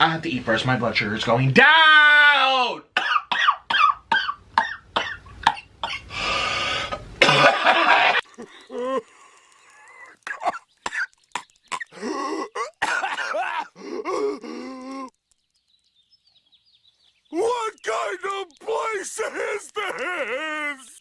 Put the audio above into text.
I have to eat first. My blood sugar is going down! What kind of place is this?